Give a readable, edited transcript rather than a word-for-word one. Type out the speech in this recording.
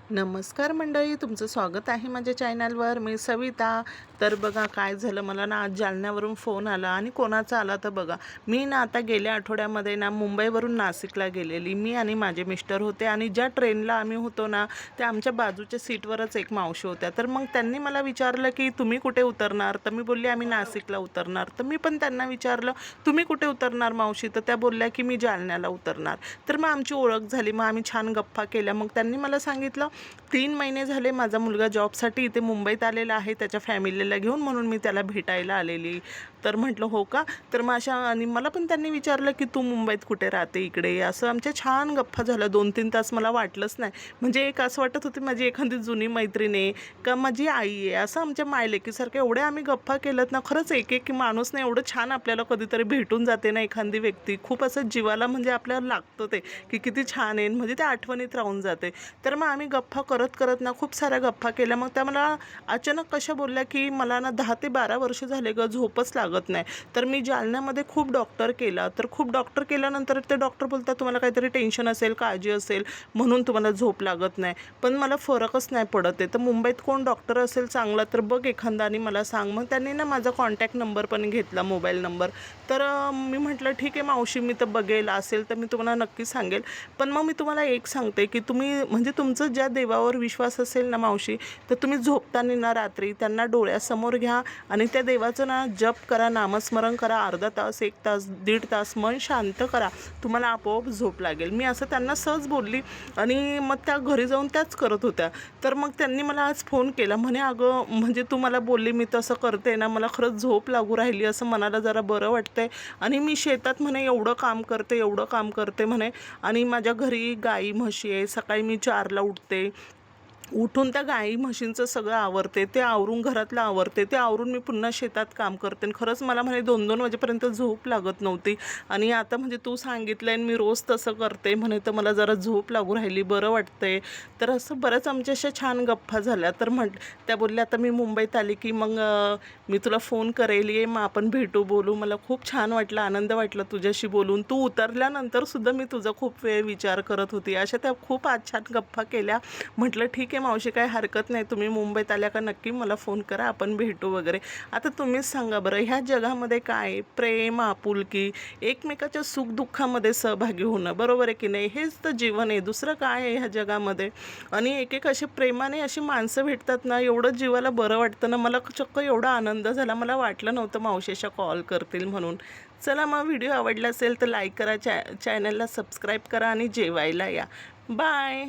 नमस्कार मंडळी, तुमचं स्वागत आहे माझ्या चॅनलवर. मी सविता. तर बघा काय झालं, मला ना आज जालन्यावरून फोन आला आणि कोणाचा आला तर बघा, मी ना आता गेल्या आठवड्यामध्ये ना मुंबईवरून नाशिकला गेलेली. मी आणि माझे मिस्टर होते आणि ज्या ट्रेनला आम्ही होतो ना त्या आमच्या बाजूच्या सीटवरच एक मावशी होत्या. तर मग त्यांनी मला विचारलं की तुम्ही कुठे उतरणार, तर मी बोलली आम्ही नाशिकला उतरणार. तर मी पण त्यांना विचारलं तुम्ही कुठे उतरणार मावशी, तर त्या बोलल्या की मी जालन्याला उतरणार. तर मग आमची ओळख झाली, मग आम्ही छान गप्पा केल्या. मग त्यांनी मला सांगितलं 3 महिने झाले माझा मुलगा जॉबसाठी इथे मुंबईत आलेला आहे त्याच्या फॅमिलीला घेऊन, म्हणून मी त्याला भेटायला आलेली. तर म्हटलं हो का. तर मग अशा आणि मला पण त्यांनी विचारलं की तू मुंबईत कुठे राहते इकडे, असं आमच्या छान गप्पा झाल्या 2-3 तास. मला वाटलंच नाही, म्हणजे एक असं वाटत होती माझी एखादी जुनी मैत्रीण आहे का माझी आई आहे, असं आमच्या मायलेकीसारखं एवढ्या आम्ही गप्पा केल्यात ना. खरंच एक एक माणूस नाही एवढं छान आपल्याला कधीतरी भेटून जाते ना एखादी व्यक्ती, खूप असं जीवाला म्हणजे आपल्याला लागतं ते की किती छान आहे, म्हणजे त्या आठवणीत राहून जाते. तर मग आम्ही गप्पा करत करत ना खूप साऱ्या गप्पा केल्या. मग त्या मला अचानक कशा बोलल्या की मला ना 10 ते 12 वर्ष झाले ग झोपच लागत नाही. तर मी जालन्यामध्ये खूप डॉक्टर केला, तर खूप डॉक्टर केल्यानंतर ते डॉक्टर बोलतात तुम्हाला काहीतरी टेन्शन असेल, काळजी असेल म्हणून तुम्हाला झोप लागत नाही, पण मला फरकच नाही पडत आहे. तर मुंबईत कोण डॉक्टर असेल चांगला तर बघ एखादा आणि मला सांग. मग त्यांनी ना माझा कॉन्टॅक्ट नंबर पण घेतला, मोबाईल नंबर. तर मी म्हटलं ठीक आहे मावशी, मी तर बघेल, असेल तर मी तुम्हाला नक्की सांगेल. पण मग मी तुम्हाला एक सांगते की तुम्ही म्हणजे तुमचं ज्या देवावर विश्वास असेल ना मावशी, तर तुम्ही झोपताना ना रात्री त्यांना डोळ्यासमोर घ्या आणि त्या देवाचं ना जप करा, नामस्मरण करा, अर्धा तास, 1 तास, 1.5 तास मन शांत करा, तुम्हाला आपोआप झोप लागेल. मी असं त्यांना सहज बोलली आणि मग त्या घरी जाऊन त्याच करत होत्या. तर मग त्यांनी मला आज फोन केला, म्हणे अगं म्हणजे तू मला बोलली मी तसं करते ना, मला खरंच झोप लागू राहिली, असं मनाला जरा बरं वाटतंय. आणि मी शेतात म्हणे एवढं काम करते, एवढं काम करते म्हणे, आणि माझ्या घरी गाई म्हशी आहे. सकाळी मी 4ला उठते, उठून त्या गाई म्हशींचं सगळं आवरते, ते आवरून घरातलं आवरते, ते आवरून मी पुन्हा शेतात काम करते. आणि खरंच मला म्हणे 2-2 वाजेपर्यंत झोप लागत नव्हती, आणि आता म्हणजे तू सांगितलं आणि मी रोज तसं करते म्हणे, तर मला जरा झोप लागू राहिली, बरं वाटतंय. तर असं बऱ्याच आमच्या अशा छान गप्पा झाल्या. तर त्या बोलल्या आता मी मुंबईत आली की मग मी तुला फोन करेल, ये मग आपण भेटू, बोलू. मला खूप छान वाटलं, आनंद वाटला तुझ्याशी बोलून. तू उतरल्यानंतर सुद्धा मी तुझा खूप वेळ विचार करत होती. अशा त्या खूप आज छान गप्पा केल्या. म्हटलं ठीक आहे मावशी, काही हरकत नाही, तुम्ही मुंबईत आल्या का नक्की मला फोन करा, आपण भेटू वगैरे. आता तुम्हीच सांगा बरं, ह्या जगामध्ये काय आहे? प्रेम, आपुलकी, एकमेकाच्या सुखदुःखामध्ये सहभागी होणं, बरोबर आहे की नाही? हेच तर जीवन आहे, दुसरं काय आहे ह्या जगामध्ये? आणि एक एक असे प्रेमाने अशी माणसं भेटतात ना, एवढं जीवाला बरं वाटतं ना. मला चक्क एवढा आनंद झाला, मला वाटलं नव्हतं मावशीच्या कॉल करतील म्हणून. चला मग, व्हिडिओ आवडला असेल तर लाईक करा, चॅनलला सबस्क्राईब करा आणि जेवायला या. बाय.